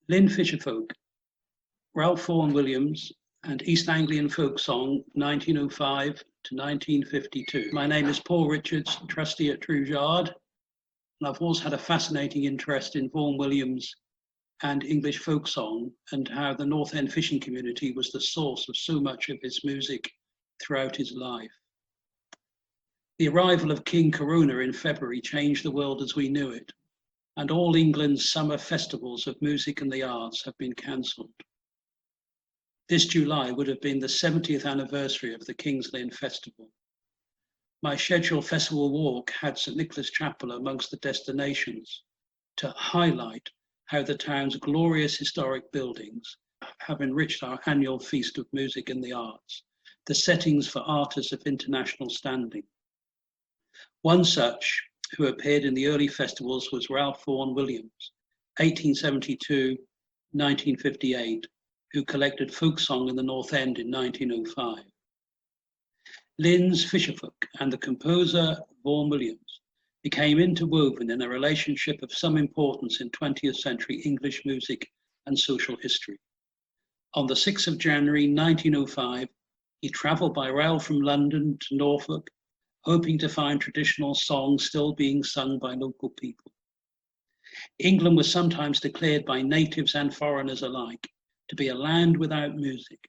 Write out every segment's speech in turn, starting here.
Lynn Fisherfolk, Ralph Vaughan Williams, and East Anglian Folksong, 1905 to 1952. My name is Paul Richards, trustee at H.R.H, and I've always had a fascinating interest in Vaughan Williams and English folk song, and how the North End fishing community was the source of so much of his music throughout his life. The arrival of King Corona in February changed the world as we knew it, and all England's summer festivals of music and the arts have been cancelled. This July would have been the 70th anniversary of the King's Lynn Festival. My scheduled festival walk had St Nicholas Chapel amongst the destinations to highlight how the town's glorious historic buildings have enriched our annual feast of music and the arts, the settings for artists of international standing. One such who appeared in the early festivals was Ralph Vaughan Williams, 1872-1958, who collected folk song in the North End in 1905. Lynn's Fisherfolk and the composer Vaughan Williams became interwoven in a relationship of some importance in 20th century English music and social history. On the 6th of January 1905, he travelled by rail from London to Norfolk, hoping to find traditional songs still being sung by local people. England was sometimes declared by natives and foreigners alike to be a land without music,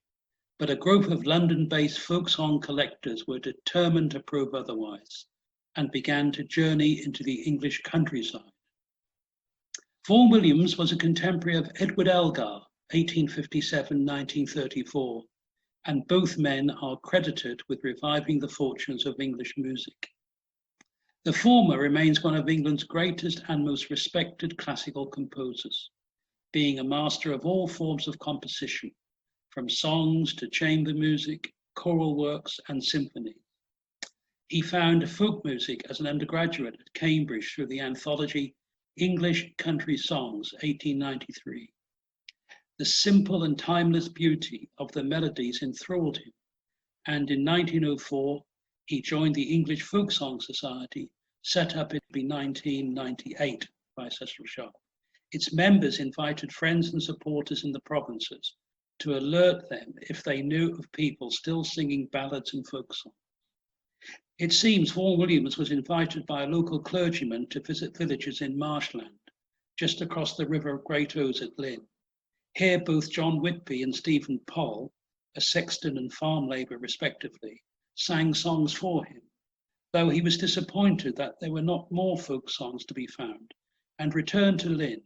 but a group of London-based folk song collectors were determined to prove otherwise and began to journey into the English countryside. Vaughan Williams was a contemporary of Edward Elgar, 1857-1934, and both men are credited with reviving the fortunes of English music. The former remains one of England's greatest and most respected classical composers, being a master of all forms of composition, from songs to chamber music, choral works, and symphonies. He found folk music as an undergraduate at Cambridge through the anthology English Country Songs, 1893. The simple and timeless beauty of the melodies enthralled him, and in 1904, he joined the English Folk Song Society, set up in 1998 by Cecil Sharp. Its members invited friends and supporters in the provinces to alert them if they knew of people still singing ballads and folk songs. It seems Vaughan Williams was invited by a local clergyman to visit villages in marshland, just across the River of Great Ouse at Lynn. Here both John Whitby and Stephen Poll, a sexton and farm labourer respectively, sang songs for him, though he was disappointed that there were not more folk songs to be found, and returned to Lynn,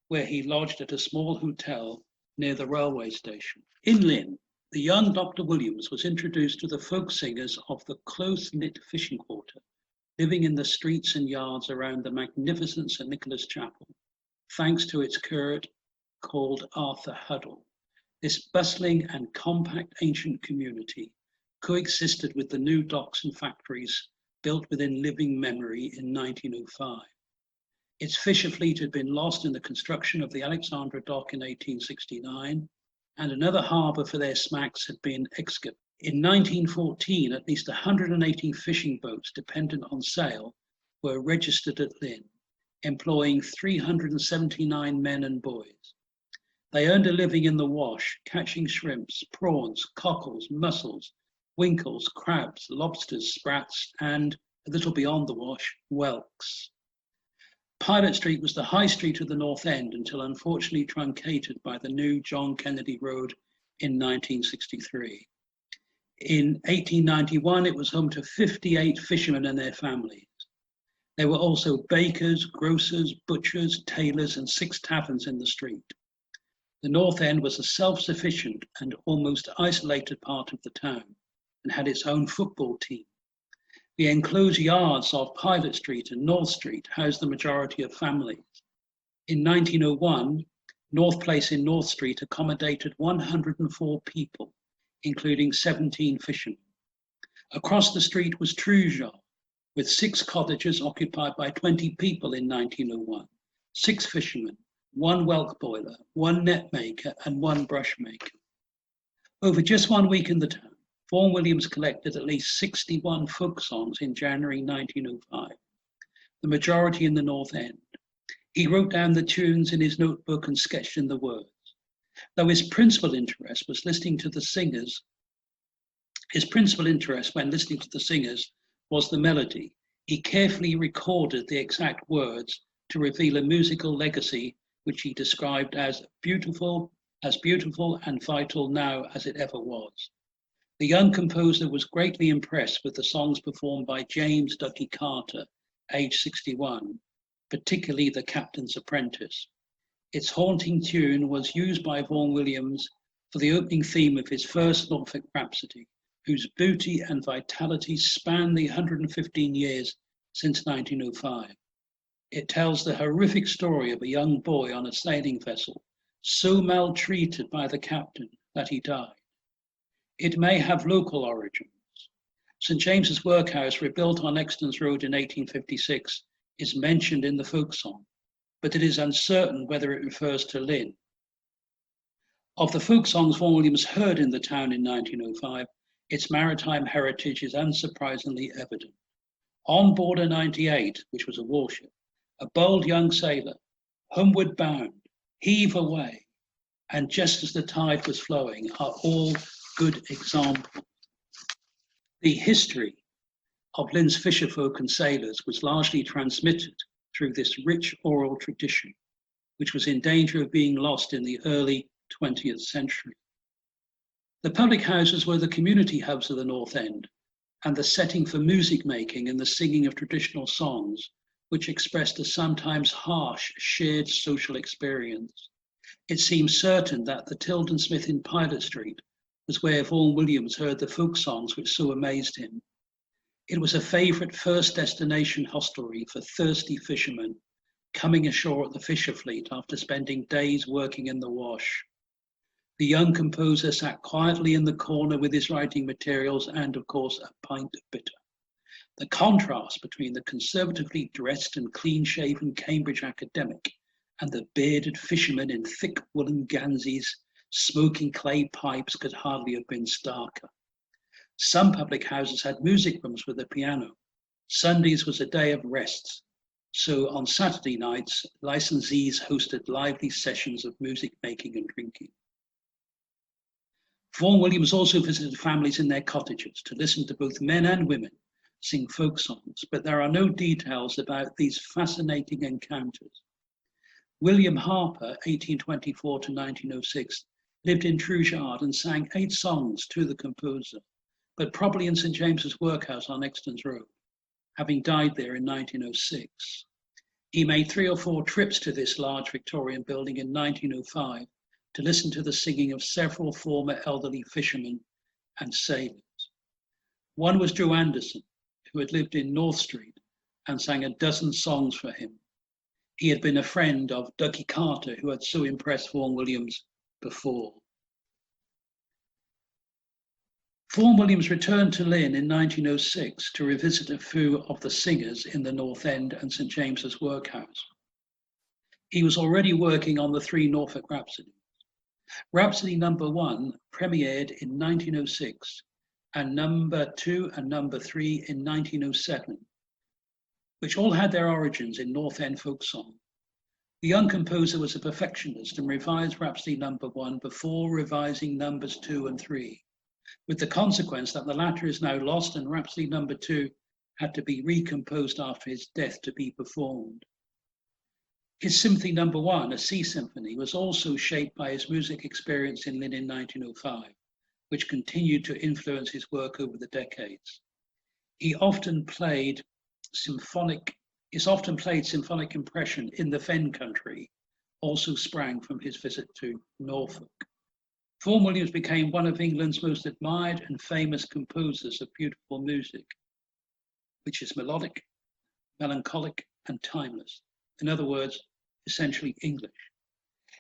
where he lodged at a small hotel near the railway station. In Lynn, the young Dr. Williams was introduced to the folk singers of the close-knit fishing quarter, living in the streets and yards around the magnificent St Nicholas Chapel, thanks to its curate called Arthur Huddle. This bustling and compact ancient community coexisted with the new docks and factories built within living memory in 1905. Its Fisherfleet had been lost in the construction of the Alexandra dock in 1869, and another harbour for their smacks had been excavated. In 1914, at least 180 fishing boats dependent on sail were registered at Lynn, employing 379 men and boys. They earned a living in the wash, catching shrimps, prawns, cockles, mussels, winkles, crabs, lobsters, sprats, and, a little beyond the wash, whelks. Pilot Street was the high street of the North End until unfortunately truncated by the new John Kennedy Road in 1963. In 1891, it was home to 58 fishermen and their families. There were also bakers, grocers, butchers, tailors, and 6 taverns in the street. The North End was a self-sufficient and almost isolated part of the town and had its own football team. The enclosed yards of Pilot Street and North Street housed the majority of families. In 1901, North Place in North Street accommodated 104 people, including 17 fishermen. Across the street was Trugeon, with 6 cottages occupied by 20 people in 1901, 6 fishermen, 1 whelk boiler, 1 net maker, and 1 brush maker. Over just 1 week in the town, Vaughan Williams collected at least 61 folk songs in January 1905, the majority in the North End. He wrote down the tunes in his notebook and sketched in the words. Though his principal interest was listening to the singers, his principal interest when listening to the singers was the melody. He carefully recorded the exact words to reveal a musical legacy which he described as beautiful and vital now as it ever was. The young composer was greatly impressed with the songs performed by James Duggie Carter, aged 61, particularly The Captain's Apprentice. Its haunting tune was used by Vaughan Williams for the opening theme of his first Norfolk Rhapsody, whose beauty and vitality span the 115 years since 1905. It tells the horrific story of a young boy on a sailing vessel, so maltreated by the captain that he died. It may have local origins. St James's Workhouse, rebuilt on Exton's Road in 1856, is mentioned in the Folksong, but it is uncertain whether it refers to Lynn. Of the folk songs Vaughan Williams heard in the town in 1905, its maritime heritage is unsurprisingly evident. On board a 98, which was a warship, a bold young sailor, homeward bound, heave away, and just as the tide was flowing are all good examples. The history of Lynn's fisherfolk and sailors was largely transmitted through this rich oral tradition, which was in danger of being lost in the early 20th century. The public houses were the community hubs of the North End and the setting for music making and the singing of traditional songs, which expressed a sometimes harsh shared social experience. It seems certain that the Tilden Smith in Pilot Street was where Vaughan Williams heard the folk songs which so amazed him. It was a favourite first destination hostelry for thirsty fishermen coming ashore at the Fisherfleet after spending days working in the wash. The young composer sat quietly in the corner with his writing materials and, of course, a pint of bitter. The contrast between the conservatively dressed and clean-shaven Cambridge academic and the bearded fisherman in thick woolen Ganseys smoking clay pipes could hardly have been starker. Some public houses had music rooms with a piano. Sundays was a day of rest, so on Saturday nights, licensees hosted lively sessions of music making and drinking. Vaughan Williams also visited families in their cottages to listen to both men and women sing folk songs, but there are no details about these fascinating encounters. William Harper, 1824 to 1906, lived in Trugeard and sang 8 songs to the composer, but probably in St James's Workhouse on Exton's Road, having died there in 1906. He made 3 or 4 trips to this large Victorian building in 1905 to listen to the singing of several former elderly fishermen and sailors. One was Joe Anderson, who had lived in North Street and sang a dozen songs for him. He had been a friend of Duggie Carter, who had so impressed Vaughan Williams before. Vaughan Williams returned to Lynn in 1906 to revisit a few of the singers in the North End and St James's Workhouse. He was already working on the 3 Norfolk Rhapsodies. Rhapsody number 1 premiered in 1906 and number 2 and number 3 in 1907, which all had their origins in North End folk song. The young composer was a perfectionist and revised Rhapsody number 1 before revising numbers 2 and 3, with the consequence that the latter is now lost and Rhapsody number 2 had to be recomposed after his death to be performed. His Symphony number 1, a sea symphony, was also shaped by his music experience in Lynn in 1905, which continued to influence his work over the decades. His often played symphonic impression in the Fen country also sprang from his visit to Norfolk. Vaughan Williams became one of England's most admired and famous composers of beautiful music, which is melodic, melancholic, and timeless. In other words, essentially English.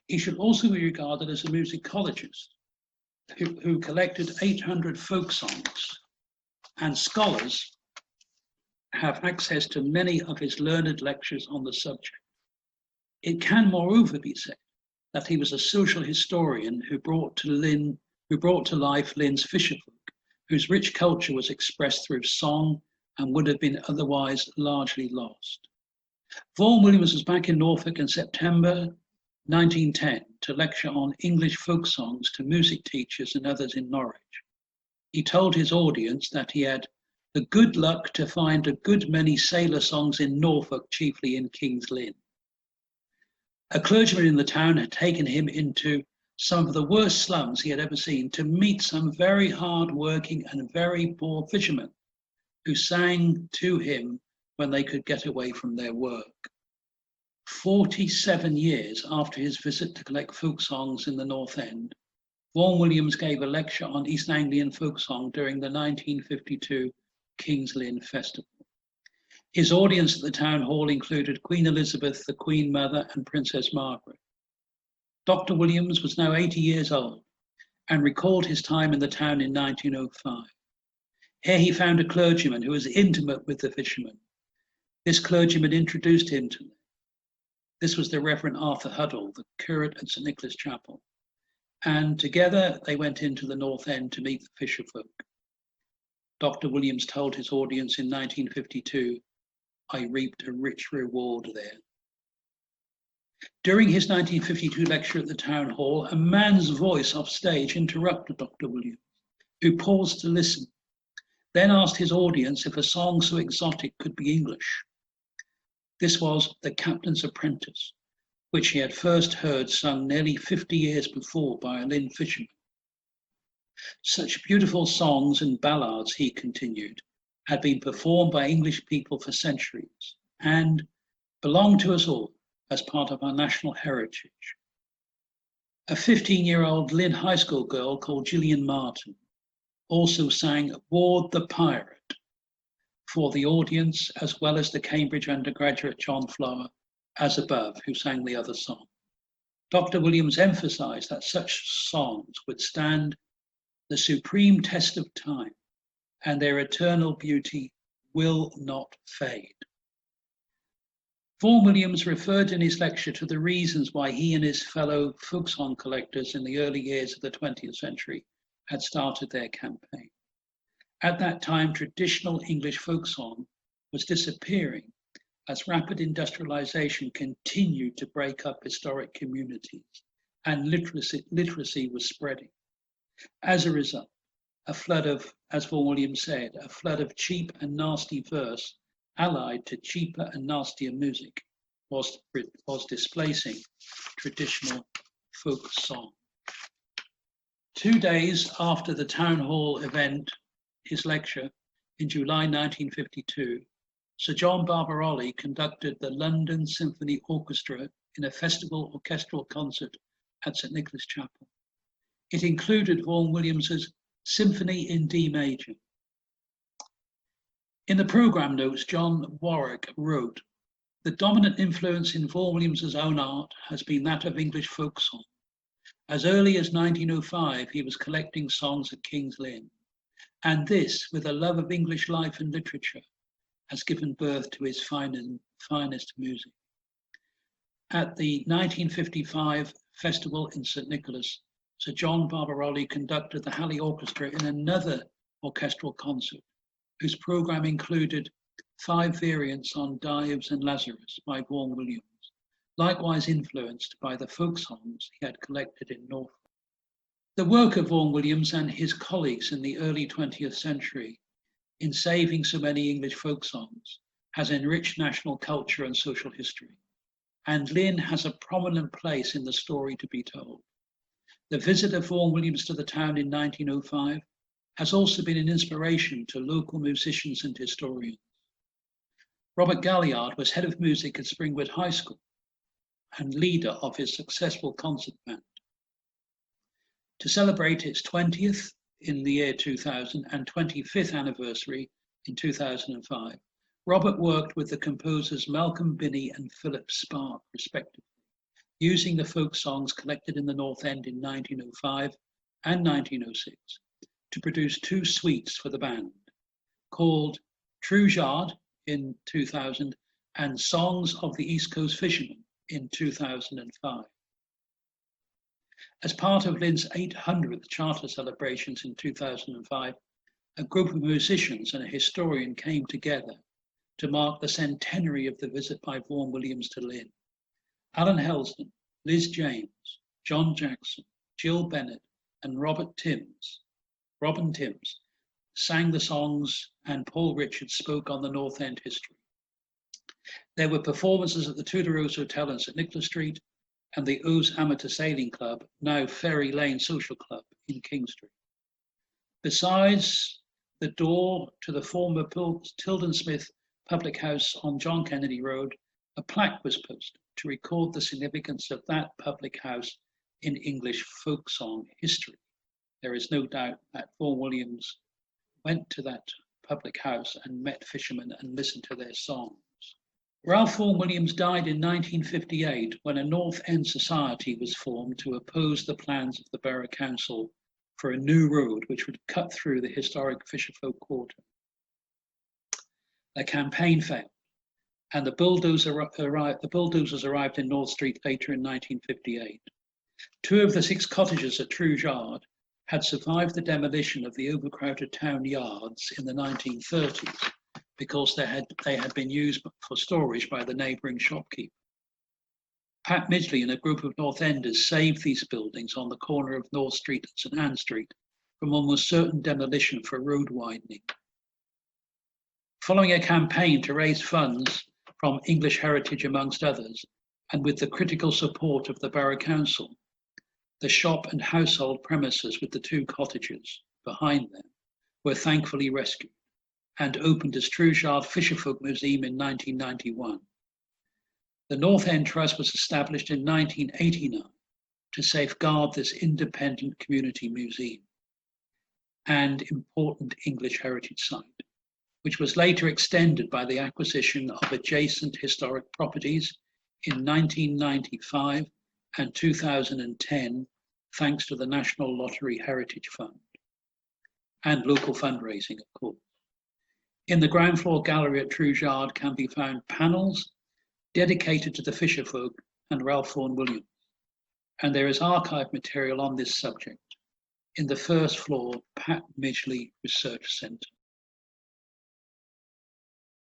He should also be regarded as a musicologist who collected 800 folk songs, and scholars have access to many of his learned lectures on the subject. It can, moreover, be said that he was a social historian who brought to life Lynn's fisherfolk, whose rich culture was expressed through song and would have been otherwise largely lost. Vaughan Williams was back in Norfolk in September 1910 to lecture on English folk songs to music teachers and others in Norwich. He told his audience that he had the good luck to find a good many sailor songs in Norfolk, chiefly in King's Lynn. A clergyman in the town had taken him into some of the worst slums he had ever seen to meet some very hard-working and very poor fishermen who sang to him when they could get away from their work. 47 years after his visit to collect folk songs in the North End, Vaughan Williams gave a lecture on East Anglian folk song during the 1952 King's Lynn Festival. His audience at the town hall included Queen Elizabeth, the Queen Mother, and Princess Margaret. Dr. Williams was now 80 years old and recalled his time in the town in 1905. Here he found a clergyman who was intimate with the fishermen. This clergyman introduced him to them. This was the Reverend Arthur Huddle, the curate at St. Nicholas Chapel. And together they went into the North End to meet the fisherfolk. Dr. Williams told his audience in 1952, "I reaped a rich reward there." During his 1952 lecture at the town hall, a man's voice off stage interrupted Dr. Williams, who paused to listen, then asked his audience if a song so exotic could be English. This was The Captain's Apprentice, which he had first heard sung nearly 50 years before by a Lynn fisherman. Such beautiful songs and ballads, he continued, had been performed by English people for centuries and belonged to us all as part of our national heritage. A 15-year-old Lynn high school girl called Gillian Martin also sang Ward the Pirate for the audience, as well as the Cambridge undergraduate John Flower, as above, who sang the other song. Dr. Williams emphasized that such songs would stand the supreme test of time and their eternal beauty will not fade. Vaughan Williams referred in his lecture to the reasons why he and his fellow folk song collectors in the early years of the 20th century had started their campaign. At that time, traditional English folk song was disappearing as rapid industrialization continued to break up historic communities and literacy was spreading. As a result, a flood of, as Vaughan Williams said, a flood of cheap and nasty verse allied to cheaper and nastier music was displacing traditional folk song. 2 days after the town hall event, his lecture, in July 1952, Sir John Barbarolli conducted the London Symphony Orchestra in a festival orchestral concert at St. Nicholas Chapel. It included Vaughan Williams's Symphony in D major. In the programme notes, John Warwick wrote, "The dominant influence in Vaughan Williams's own art has been that of English folk song. As early as 1905, he was collecting songs at King's Lynn, and this, with a love of English life and literature, has given birth to his finest music." At the 1955 festival in St. Nicholas, Sir John Barbarolli conducted the Halley Orchestra in another orchestral concert, whose programme included 5 variants on Dives and Lazarus by Vaughan Williams, likewise influenced by the folk songs he had collected in Norfolk. The work of Vaughan Williams and his colleagues in the early 20th century in saving so many English folk songs has enriched national culture and social history, and Lynn has a prominent place in the story to be told. The visit of Vaughan Williams to the town in 1905 has also been an inspiration to local musicians and historians. Robert Galliard was head of music at Springwood High School and leader of his successful concert band. To celebrate its 20th in the year 2000 and 25th anniversary in 2005, Robert worked with the composers Malcolm Binney and Philip Spark, respectively, using the folk songs collected in the North End in 1905 and 1906 to produce 2 suites for the band, called Truejard in 2000 and Songs of the East Coast Fishermen in 2005. As part of Lynn's 800th charter celebrations in 2005, a group of musicians and a historian came together to mark the centenary of the visit by Vaughan Williams to Lynn. Alan Helsden, Liz James, John Jackson, Jill Bennett, and Robin Timms sang the songs, and Paul Richards spoke on the North End history. There were performances at the Tudor Rose Hotel in St Nicholas Street and the Ouse Amateur Sailing Club, now Ferry Lane Social Club, in King Street. Besides the door to the former Tilden Smith public house on John Kennedy Road, a plaque was posted to record the significance of that public house in English folk song history. There is no doubt that Vaughan Williams went to that public house and met fishermen and listened to their songs. Ralph Vaughan Williams died in 1958 when a North End Society was formed to oppose the plans of the Borough Council for a new road which would cut through the historic Fisherfolk quarter. The campaign failed, and the bulldozers arrived in North Street later in 1958. 2 of the 6 cottages at H.R.H had survived the demolition of the overcrowded town yards in the 1930s because they had been used for storage by the neighbouring shopkeeper. Pat Midgley and a group of North Enders saved these buildings on the corner of North Street and St Anne Street from almost certain demolition for road widening. Following a campaign to raise funds from English Heritage amongst others, and with the critical support of the Borough Council, the shop and household premises with the 2 cottages behind them were thankfully rescued and opened as H.R.H Fisherfolk Museum in 1991. The North End Trust was established in 1989 to safeguard this independent community museum and important English heritage site, which was later extended by the acquisition of adjacent historic properties in 1995 and 2010, thanks to the National Lottery Heritage Fund and local fundraising, of course. In the ground floor gallery at H.R.H can be found panels dedicated to the Fisherfolk and Ralph Vaughan Williams, and there is archive material on this subject in the first floor Pat Midgley Research Centre.